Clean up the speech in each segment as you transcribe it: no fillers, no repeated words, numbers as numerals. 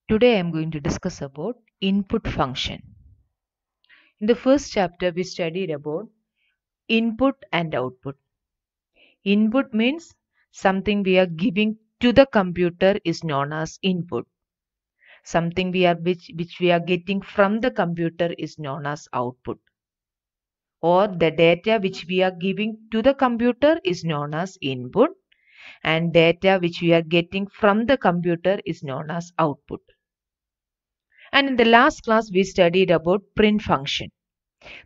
Today I am going to discuss about input function. In the first chapter we studied about input and output. Input means something we are giving to the computer is known as input. Something which we are getting from the computer is known as output. Or the data which we are giving to the computer is known as input, and data which we are getting from the computer is known as output. And in the last class we studied about print function.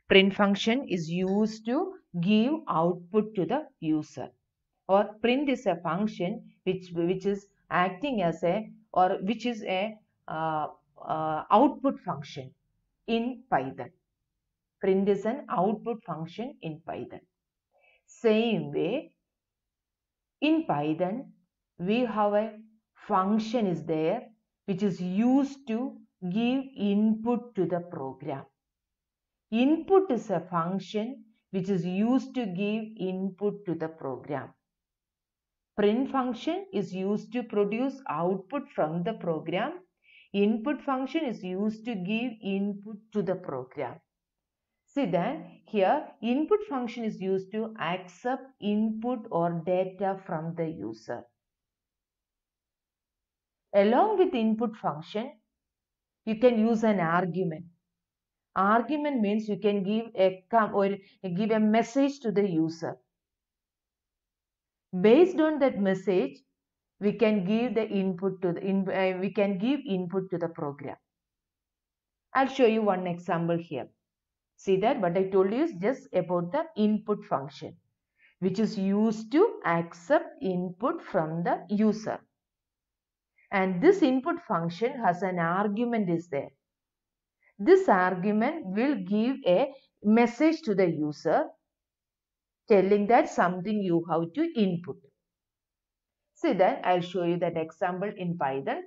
Print function is used to give output to the user, or print is a function which is acting as a, or which is a output function in Python. Print is an output function in Python. Same way, in Python we have a function is there which is used to give input to the program. Input is a function which is used to give input to the program. Print function is used to produce output from the program. Input function is used to give input to the program. See then here input function is used to accept input or data from the user. Along with input function, you can use an argument. Argument means you can give a message to the user. Based on that message, we can give the input to the program. I'll show you one example here. See that what I told you is just about the input function, which is used to accept input from the user. And this input function has an argument is there. This argument will give a message to the user telling that something you have to input. See that I'll show you that example in Python.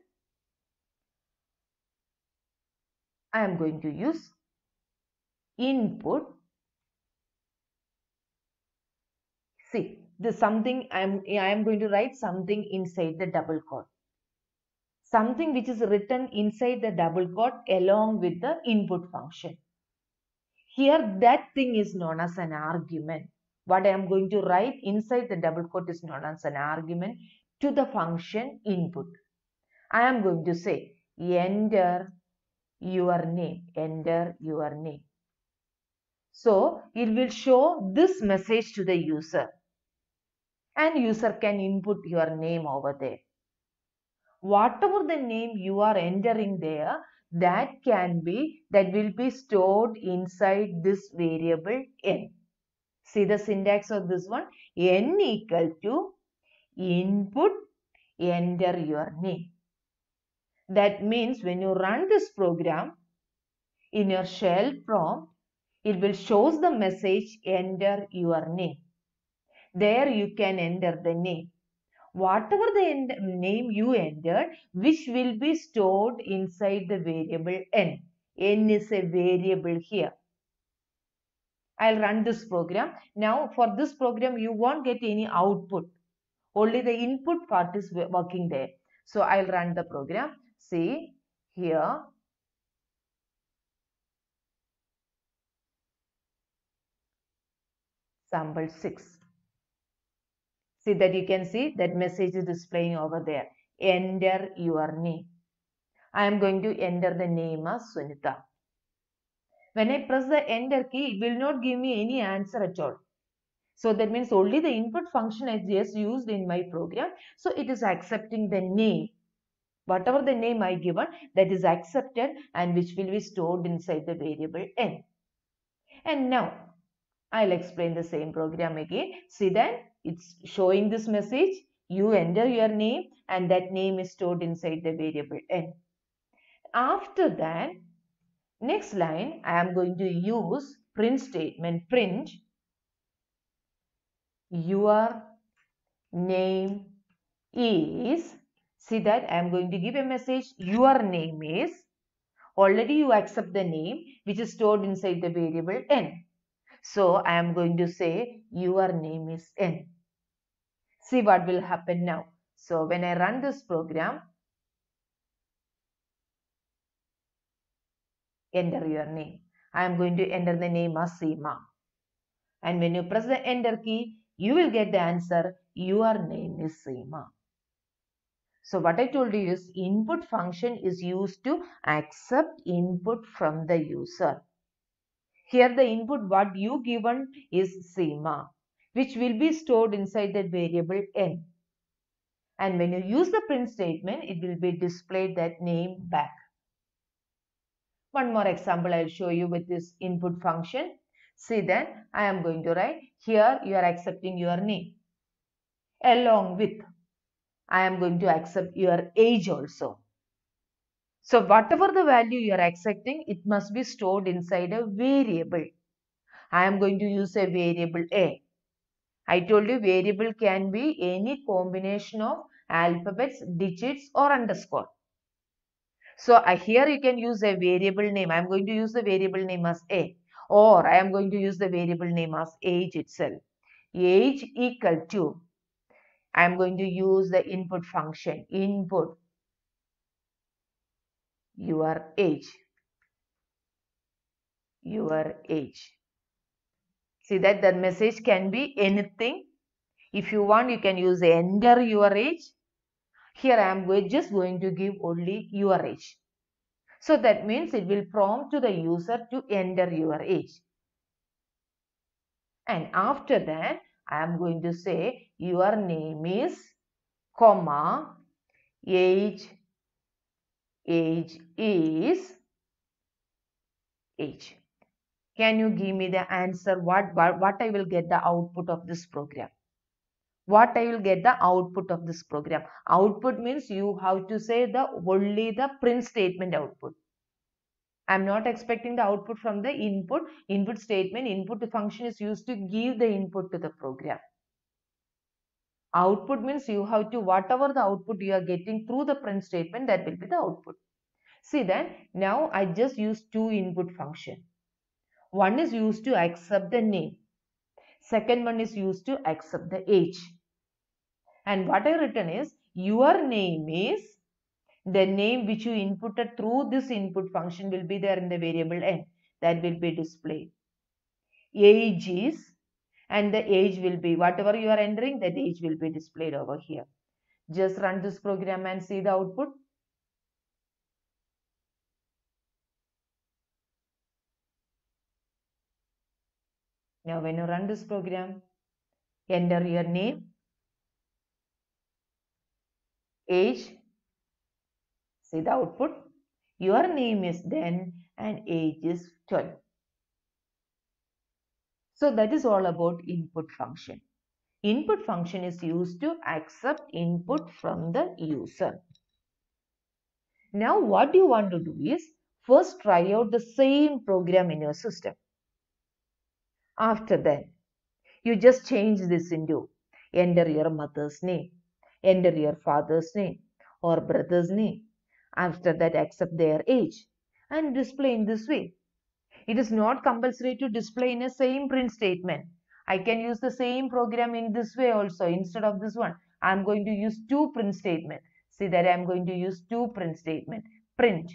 I am going to use input. See, this something I am going to write something inside the double quote. Something which is written inside the double quote along with the input function. Here that thing is known as an argument. What I am going to write inside the double quote is known as an argument to the function input. I am going to say enter your name. Enter your name. So it will show this message to the user, and user can input your name over there. Whatever the name you are entering there, that will be stored inside this variable n. See the syntax of this one, n equal to input enter your name. That means when you run this program in your shell prompt, it will show the message enter your name. There you can enter the name. Whatever the name you entered, which will be stored inside the variable n. N is a variable here. I'll run this program. Now for this program you won't get any output. Only the input part is working there. So I'll run the program. See here. Sample 6. See that you can see that message is displaying over there. Enter your name. I am going to enter the name as Sunita. When I press the enter key, it will not give me any answer at all. So that means only the input function I just used in my program. So it is accepting the name. Whatever the name I given, that is accepted and which will be stored inside the variable n. And now I'll explain the same program again. See that it's showing this message. You enter your name and that name is stored inside the variable n. After that, next line I am going to use print statement. Print your name is. See that I am going to give a message. Your name is. Already you accept the name which is stored inside the variable n. So I am going to say your name is n. See what will happen now. So when I run this program, Enter your name. I am going to enter the name as Seema. And when you press the enter key, you will get the answer, your name is Seema. So what I told you is input function is used to accept input from the user. Here the input what you given is Seema, which will be stored inside that variable n. And when you use the print statement, it will be displayed that name back. One more example I will show you with this input function. See that I am going to write here you are accepting your name. Along with I am going to accept your age also. So whatever the value you are accepting, it must be stored inside a variable. I am going to use a variable A. I told you variable can be any combination of alphabets, digits or underscore. So here you can use a variable name. I am going to use the variable name as A, or I am going to use the variable name as age itself. Age equal to, I am going to use the input function, input your age. Your age. See that the message can be anything. If you want, you can use enter your age. Here I am just going to give only your age. So that means it will prompt to the user to enter your age. And after that, I am going to say your name is, comma, age is age. Can you give me the answer? What I will get the output of this program? What I will get the output of this program? Output means you have to say only the print statement output. I am not expecting the output from the input. Input statement, input function is used to give the input to the program. Output means you have to, whatever the output you are getting through the print statement, that will be the output. See that now I just use two input function. One is used to accept the name. Second one is used to accept the age. And what I written is your name is the name which you inputted through this input function will be there in the variable n. That will be displayed. Age is, and the age will be whatever you are entering, that age will be displayed over here. Just run this program and see the output. Now when you run this program, enter your name, age, see the output. Your name is 10 and age is 12. So that is all about input function. Input function is used to accept input from the user. Now what you want to do is first try out the same program in your system. After that, you just change this into enter your mother's name, enter your father's name or brother's name. After that, accept their age and display in this way. It is not compulsory to display in a same print statement. I can use the same program in this way also. Instead of this one, I am going to use two print statements. See that I am going to use two print statements. Print.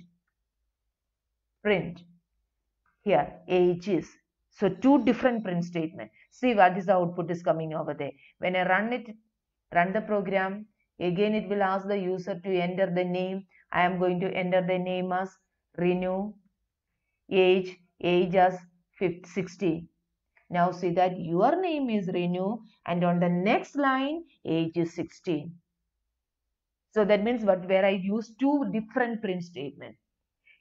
Here, age is. So two different print statements. See what is the output is coming over there. When I run the program, again it will ask the user to enter the name. I am going to enter the name as Renew. Age as 16. Now see that your name is Renew and on the next line age is 16. So that means where I use two different print statements.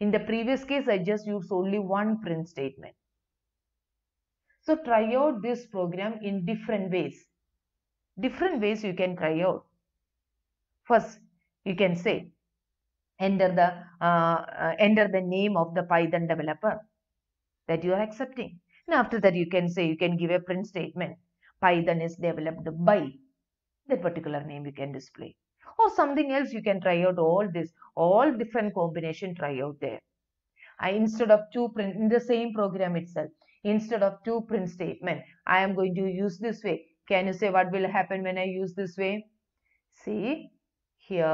In the previous case I just used only one print statement. So try out this program in different ways. Different ways you can try out. First you can say enter the name of the Python developer that you are accepting. And after that you can say, you can give a print statement. Python is developed by that particular name you can display. Or something else you can try out all different combination try out there. Instead of two print, in the same program itself, instead of two print statement, I am going to use this way. Can you say what will happen when I use this way? See, here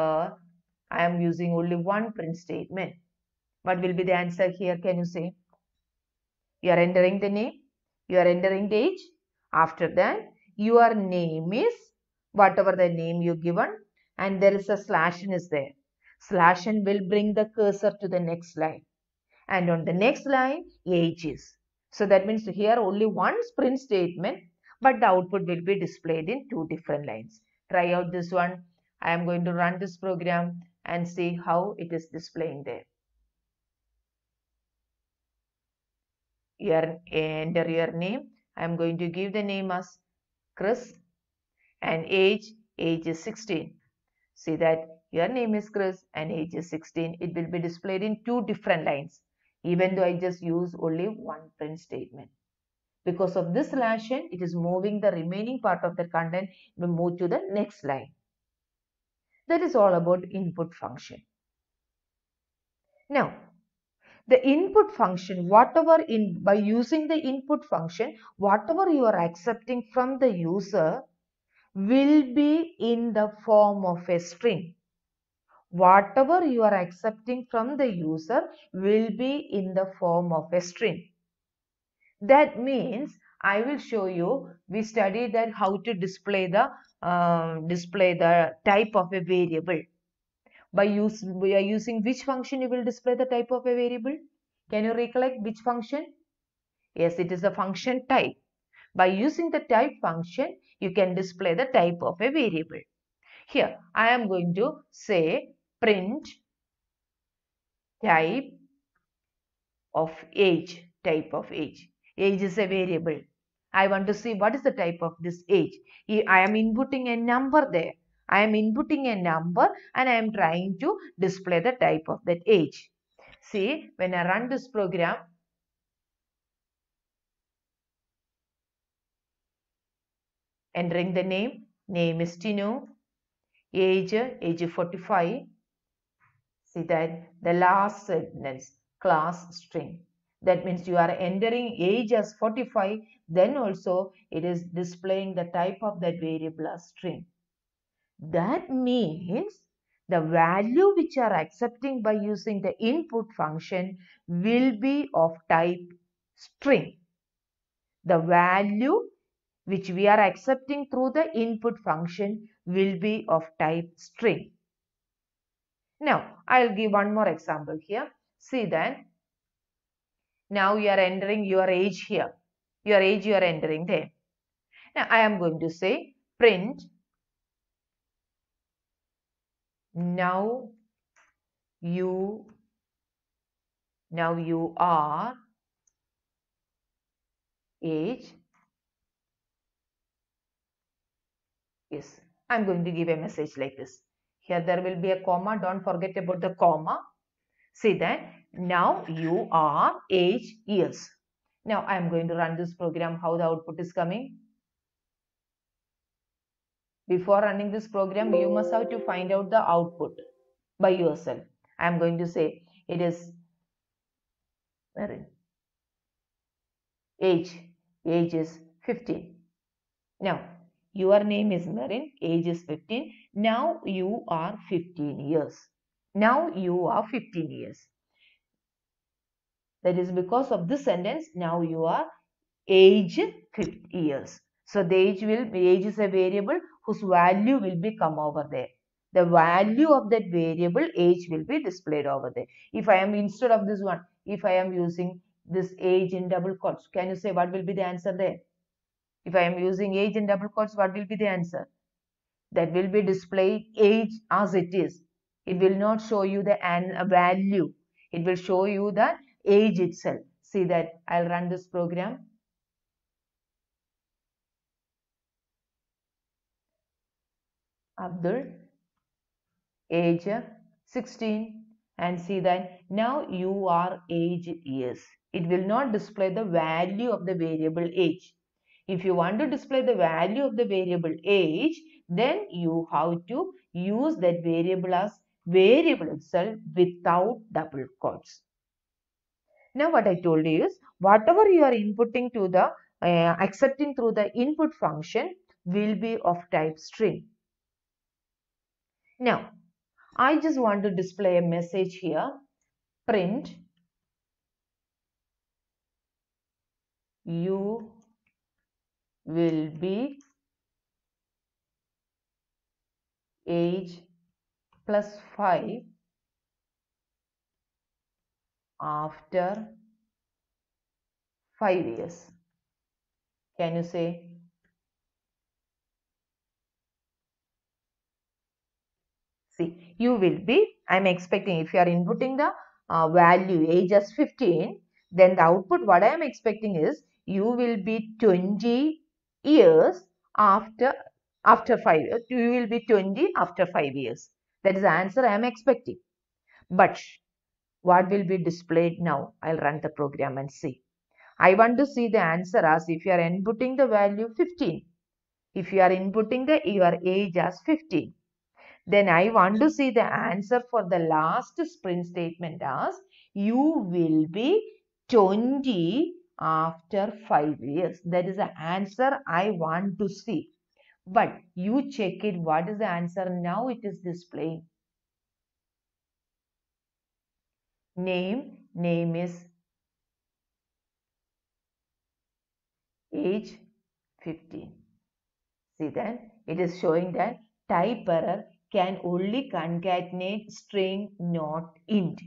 I am using only one print statement. What will be the answer here? Can you say? You are entering the name, you are entering the age. After that, your name is whatever the name you given, and there is a slash n is there. Slash n will bring the cursor to the next line, and on the next line, age is. So that means here only one print statement, but the output will be displayed in two different lines. Try out this one. I am going to run this program and see how it is displaying there. Enter your name. I am going to give the name as Chris, and age is 16. See that your name is Chris and age is 16. It will be displayed in two different lines, even though I just use only one print statement. Because of this slash n, it is moving the remaining part of the content will move to the next line. That is all about input function. Now, the input function, by using the input function, whatever you are accepting from the user will be in the form of a string. Whatever you are accepting from the user will be in the form of a string. That means I will show you, we studied that how to display the type of a variable. By using which function you will display the type of a variable? Can you recollect which function? Yes, it is the function type. By using the type function, you can display the type of a variable. Here, I am going to say print type of age. Type of age. Age is a variable. I want to see what is the type of this age. I am inputting a number there. I am inputting a number and I am trying to display the type of that age. See, when I run this program, entering the name is Tino, age 45. See that the last sentence, class string. That means you are entering age as 45, then also it is displaying the type of that variable as string. That means the value which you are accepting by using the input function will be of type string. The value which we are accepting through the input function will be of type string. Now, I will give one more example here. See that now you are entering your age here. Your age you are entering there. Now, I am going to say print now you are age. Yes, I am going to give a message like this. Here there will be a comma. Don't forget about the comma. See that now you are age years. Now I am going to run this program. How the output is coming? Before running this program, you must have to find out the output by yourself. I am going to say it is age is 15. Now your name is Marin, age is 15. Now you are 15 years. Now you are 15 years. That is because of this sentence, now you are age 50 years. So the age is a variable whose value will be come over there. The value of that variable age will be displayed over there. If I am instead of this one, if I am using this age in double quotes, can you say what will be the answer there? If I am using age in double quotes, what will be the answer? That will be displayed age as it is. It will not show you the value. It will show you the age itself. See that I'll run this program. Abdul, age 16, and see that now you are age years. It will not display the value of the variable age. If you want to display the value of the variable age, then you have to use that variable as variable itself without double quotes. Now what I told you is whatever you are inputting to the accepting through the input function will be of type string. Now I just want to display a message here. print you will be age plus 5 after 5 years. Can you say? See, you will be, I'm expecting if you are inputting the value age as 15, then the output what I am expecting is you will be 20 years after 5 years. You will be 20 after 5 years. That is the answer I am expecting. But what will be displayed now? I'll run the program and see. I want to see the answer as if you are inputting the value 15. If you are inputting your age as 15. Then I want to see the answer for the last sprint statement as you will be 20 after 5 years. That is the answer I want to see. But you check it. What is the answer? Now it is displaying. Name is age 15. See that? It is showing that type error can only concatenate string not int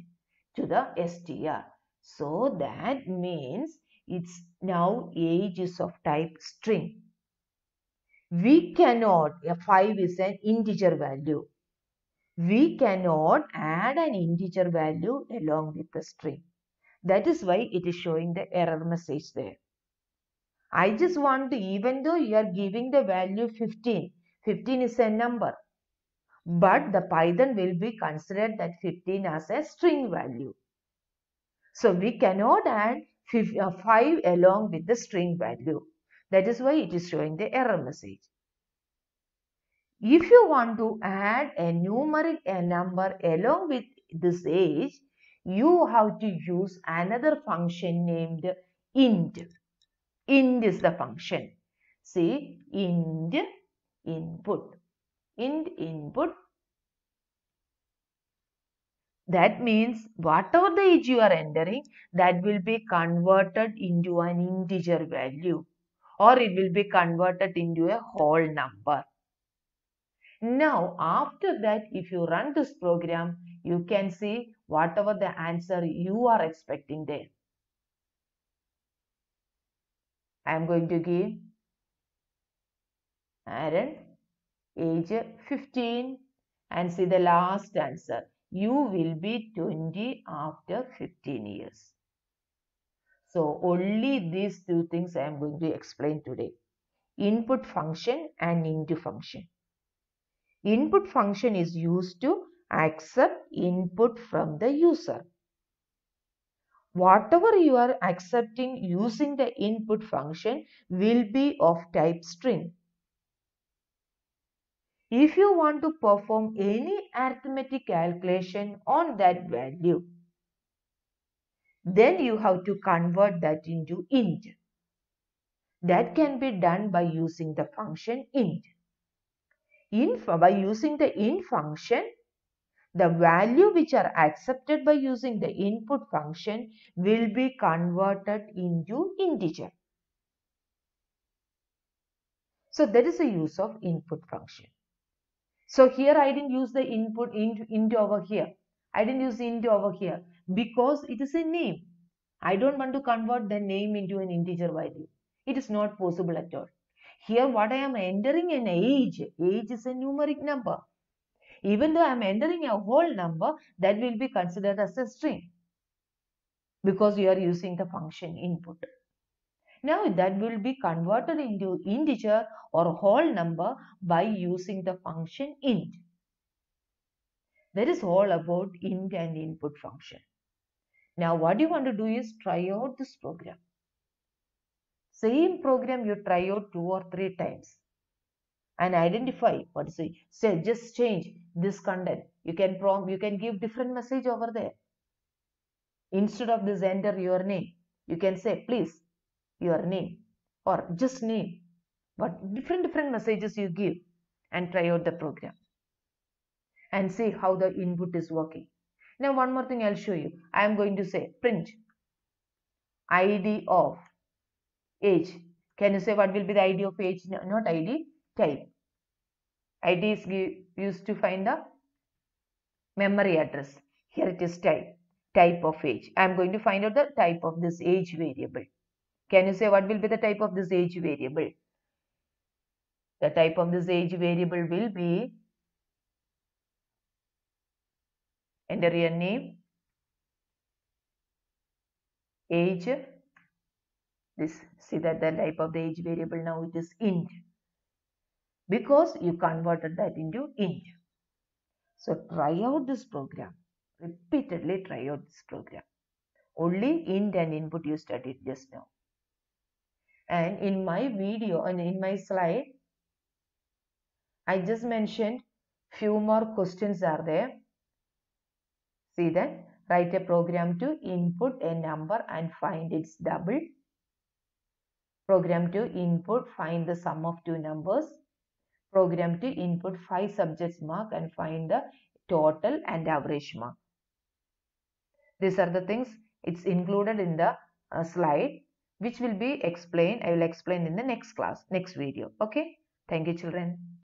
to the str. So that means it's now age is of type string. We cannot, 5 is an integer value. We cannot add an integer value along with the string. That is why it is showing the error message there. I just want to, even though you are giving the value 15, 15 is a number, but the Python will be considered that 15 as a string value. So we cannot add 5 along with the string value. That is why it is showing the error message. If you want to add a numeric number along with this age, you have to use another function named int. Int is the function. See, int input. Int input. That means whatever the age you are entering, that will be converted into an integer value, or it will be converted into a whole number. Now, after that, if you run this program, you can see whatever the answer you are expecting there. I am going to give Aaron age 15 and see the last answer. You will be 20 after 15 years. So, only these two things I am going to explain today. Input function and int function. Input function is used to accept input from the user. Whatever you are accepting using the input function will be of type string. If you want to perform any arithmetic calculation on that value, then you have to convert that into int. That can be done by using the function int. By using the int function, the value which are accepted by using the input function will be converted into integer. So that is the use of input function. So here I didn't use the input int over here. I didn't use int over here because it is a name. I don't want to convert the name into an integer value. It is not possible at all. Here what I am entering an age. Age is a numeric number. Even though I am entering a whole number, that will be considered as a string because you are using the function input. Now that will be converted into integer or whole number by using the function int. That is all about int and input function. Now what you want to do is try out this program. Same program you try out 2 or 3 times and identify what is it. Say just change this content. You can give different message over there. Instead of this enter your name, you can say please your name or just name. But different messages you give and try out the program and see how the input is working. Now one more thing I'll show you. I am going to say print ID of age. Can you say what will be the ID of age? No, not ID, type. ID is used to find the memory address. Here it is type of age. I am going to find out the type of this age variable. Can you say what will be the type of this age variable? The type of this age variable will be, enter your name, age, this, see that the type of the age variable now it is int, because you converted that into int. So try out this program, repeatedly try out this program. Only int and input you studied just now. And in my video and in my slide, I just mentioned few more questions are there. See that, write a program to input a number and find its double. Program to input, find the sum of two numbers. Program to input 5 subjects mark and find the total and average mark. These are the things it's included in the slide, which will be explained. I will explain in the next class, next video. Okay. Thank you, children.